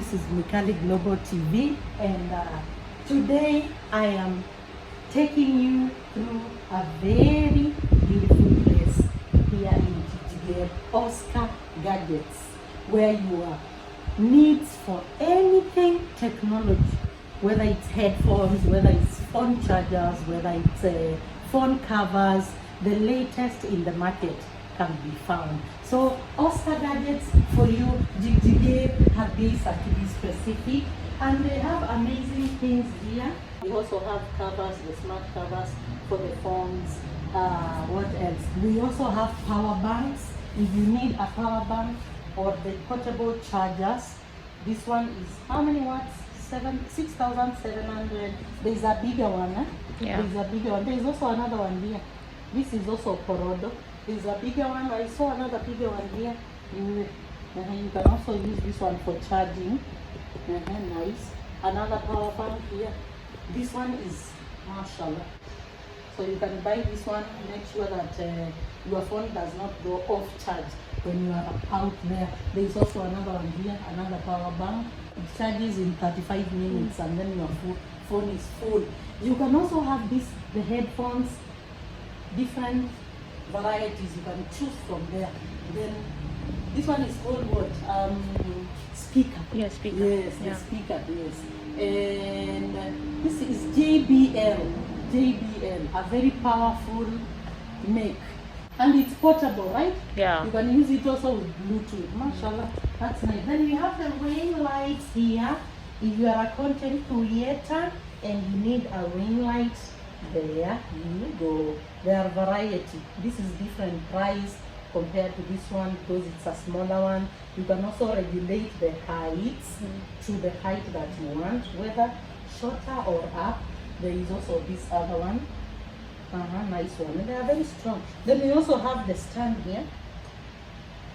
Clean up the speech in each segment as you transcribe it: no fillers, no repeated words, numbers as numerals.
This is Mikali Global TV, and today I am taking you through a very beautiful place here in Jijigere, OSKAR Gadgets, where your needs for anything technology, whether it's headphones, whether it's phone chargers, whether it's phone covers, the latest in the market can be found. So OSKAR Gadgets for you, Jijigere, Hargeisa to be specific, and they have amazing things here. We also have covers, the smart covers for the phones. What else? We also have power banks. If you need a power bank or the portable chargers, this one is how many watts? 6,700. There's a bigger one. Yeah. There's a bigger one. There's also another one here. This is also Porodo. There's a bigger one. I saw another bigger one here. You can also use this one for charging. Nice. Another power bank here. This one is mashallah. So you can buy this one. Make sure that your phone does not go off charge when you are out there. There is also another one here, another power bank. It charges in 35 minutes and then your phone is full. You can also have the headphones, different varieties you can choose from there. Then this one is called what? Speaker. Yeah, speaker. Yes, Yeah. the speaker, yes. And this is JBL, a very powerful make. And it's portable, right? Yeah. You can use it also with Bluetooth. Mashallah, that's nice. Then we have the ring lights here. If you are a content creator and you need a ring light, there you go. There are variety. This is different price compared to this one because it's a smaller one. You can also regulate the heights to the height that you want, whether shorter or up. There is also this other one. Nice one. And they are very strong. Then we also have the stand here.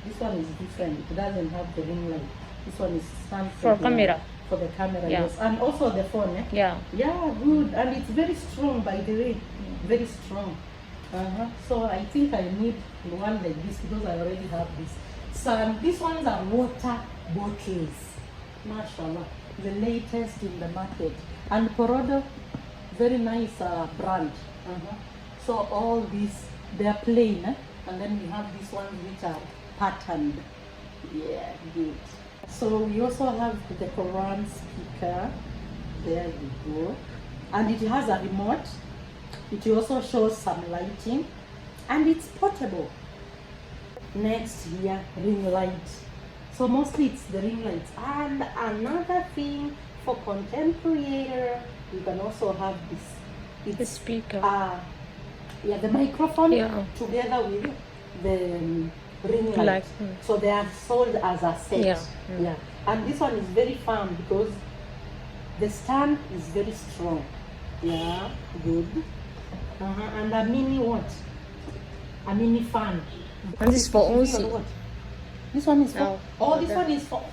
This one is different. It doesn't have the ring light. This one is stand For camera. For the camera, Yeah. yes. And also the phone, eh? Yeah. Yeah, good. And it's very strong, by the way. Very strong. So I think I need one like this because I already have this. So these ones are water bottles. Mashallah. The latest in the market. And Porodo, very nice brand. So all these, they are plain, and then we have these ones which are patterned. Yeah, good. So we also have the Quran speaker. There you go. And it has a remote. It also shows some lighting, and it's portable. Next here, ring light. So mostly it's the ring lights. And another thing for content creator, you can also have this. It's The speaker. Yeah, the microphone Yeah. together with the ring light. So they are sold as a set. Yeah. And this one is very firm because the stand is very strong. Yeah, good. And a mini what? A mini fan. And this is for Unsi. What? This one is for. No. This one is for.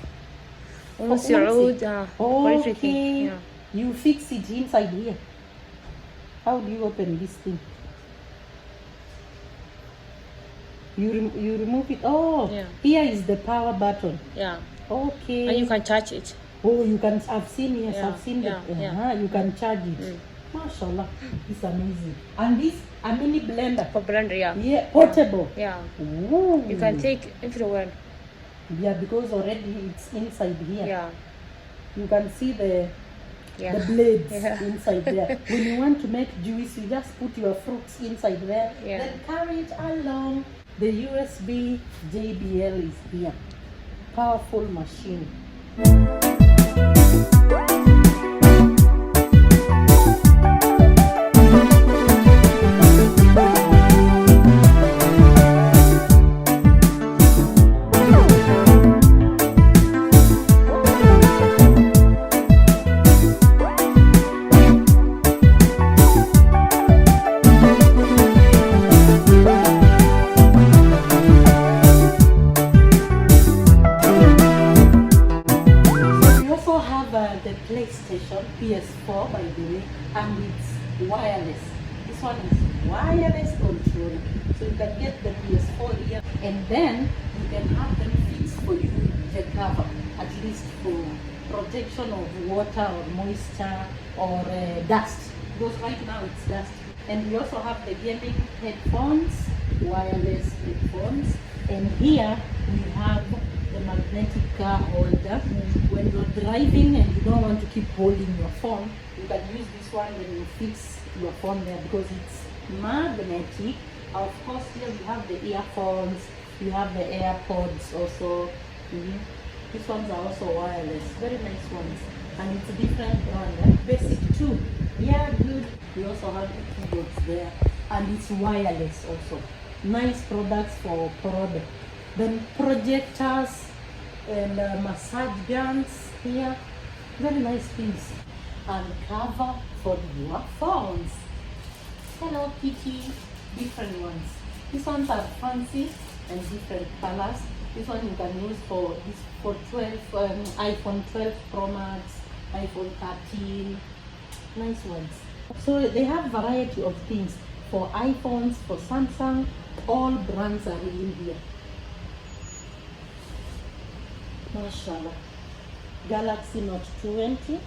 Unsi Oud, for everything. Okay. Yeah. You fix it inside here. How do you open this thing? You remove it. Oh, Yeah. Here is the power button. Yeah. Okay. And you can charge it. Oh, you can. I've seen. Yes, Yeah, I've seen yeah, that. yeah. You can charge it. Mashallah, it's amazing. And this a mini blender. For blender, yeah. Yeah, portable. Yeah. Ooh. You can take everywhere. Yeah, because already it's inside here. Yeah. You can see the Yeah. blades Yeah. inside there. When you want to make juice, you just put your fruits inside there. Yeah. Then carry it along. The USB JBL is here. Powerful machine. The PlayStation PS4, by the way, and it's wireless. This one is wireless control, so you can get the PS4 here, and then you can have them fix for you the cover, at least for protection of water or moisture or dust, because right now it's dust. And we also have the gaming headphones, wireless headphones, and here we have the magnetic car holder. When you're driving and you don't want to keep holding your phone, you can use this one when you fix your phone there, because it's magnetic. Of course, here we have the earphones, you have the Airpods also. These ones are also wireless, very nice ones, and it's a different brand. Basic too, yeah, good. We also have the keyboards there, and it's wireless also. Nice products for prod. Then projectors and massage guns here, very nice things. And cover for your phones. Hello Kitty, different ones. These ones are fancy and different colors. This one you can use for 12, iPhone 12 Pro Max, iPhone 13, nice ones. So they have variety of things for iPhones, for Samsung, all brands are in here. Mashallah. Galaxy Note 20.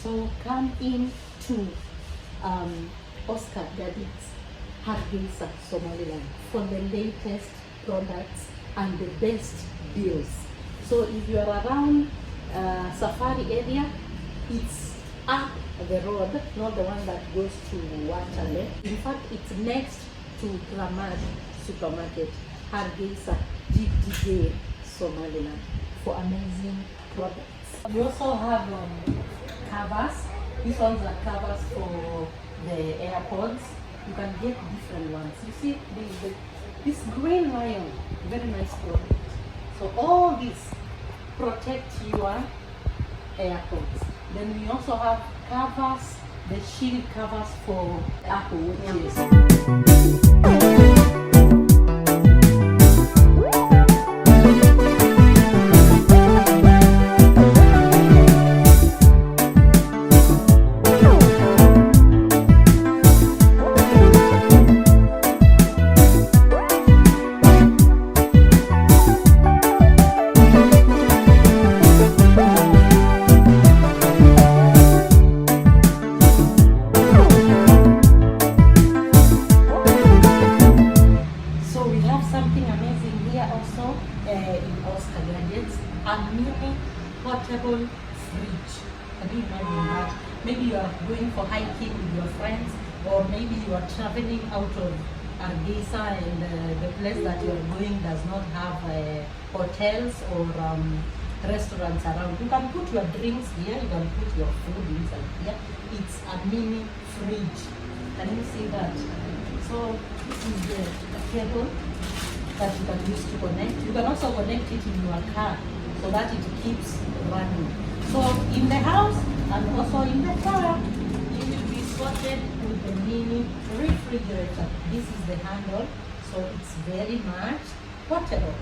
So come in to OSKAR GADGETS, Hargeisa Somaliland, for the latest products and the best deals. So if you are around Safari area, it's up the road, not the one that goes to Waterloo. In fact, it's next to Ramad Supermarket, Hargeisa GDA Somaliland, for amazing products. We also have covers. These ones are covers for the AirPods. You can get different ones. You see this green lion, very nice product. So all this protect your AirPods. Then we also have covers, the shield covers for Apple Watches. In OSKAR GADGETS, a mini portable fridge. Can you imagine that? Maybe you are going for hiking with your friends, or maybe you are traveling out of Hargeisa and the place that you are going does not have hotels or restaurants around. You can put your drinks here, you can put your food inside here. It's a mini fridge. Can you see that? So this is the cable that you can use to connect. You can also connect it in your car so that it keeps running. So in the house and also in the car, it will be sorted with the mini refrigerator. This is the handle, so it's very much portable.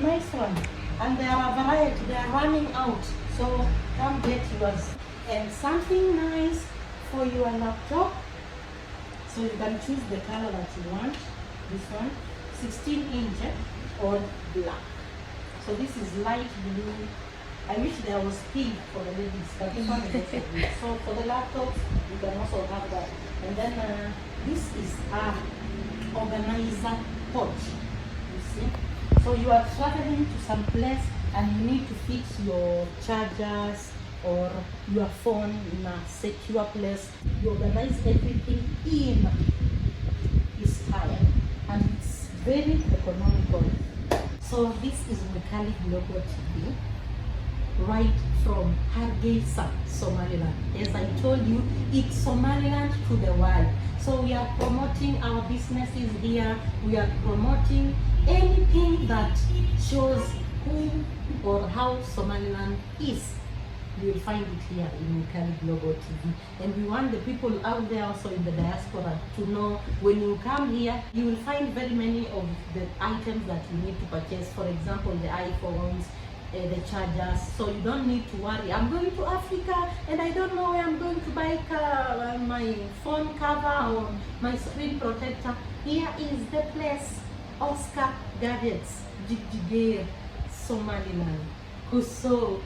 Nice one. And there are variety, they are running out. So come get yours. And something nice for your laptop. So you can choose the color that you want. This one, 16-inch or black. So this is light blue. I wish there was pink for the ladies, but this one is also blue. So for the laptops, you can also have that. And then this is a organizer pouch. You see? So you are traveling to some place and you need to fix your chargers or your phone in a secure place. You organize everything in this tire, and it's very economical. So this is Mekali Global TV, right from Hargeisa, Somaliland. As I told you, it's Somaliland to the world. So we are promoting our businesses here. We are promoting anything that shows who or how Somaliland is. You will find it here in Mekali Global TV. And we want the people out there also in the diaspora to know when you come here, you will find very many of the items that you need to purchase. For example, the iPhones, the chargers. So you don't need to worry. I'm going to Africa and I don't know where I'm going to buy my phone cover or my screen protector. Here is the place, OSKAR GADGETS, Jigjiga, Somaliland. Kuso.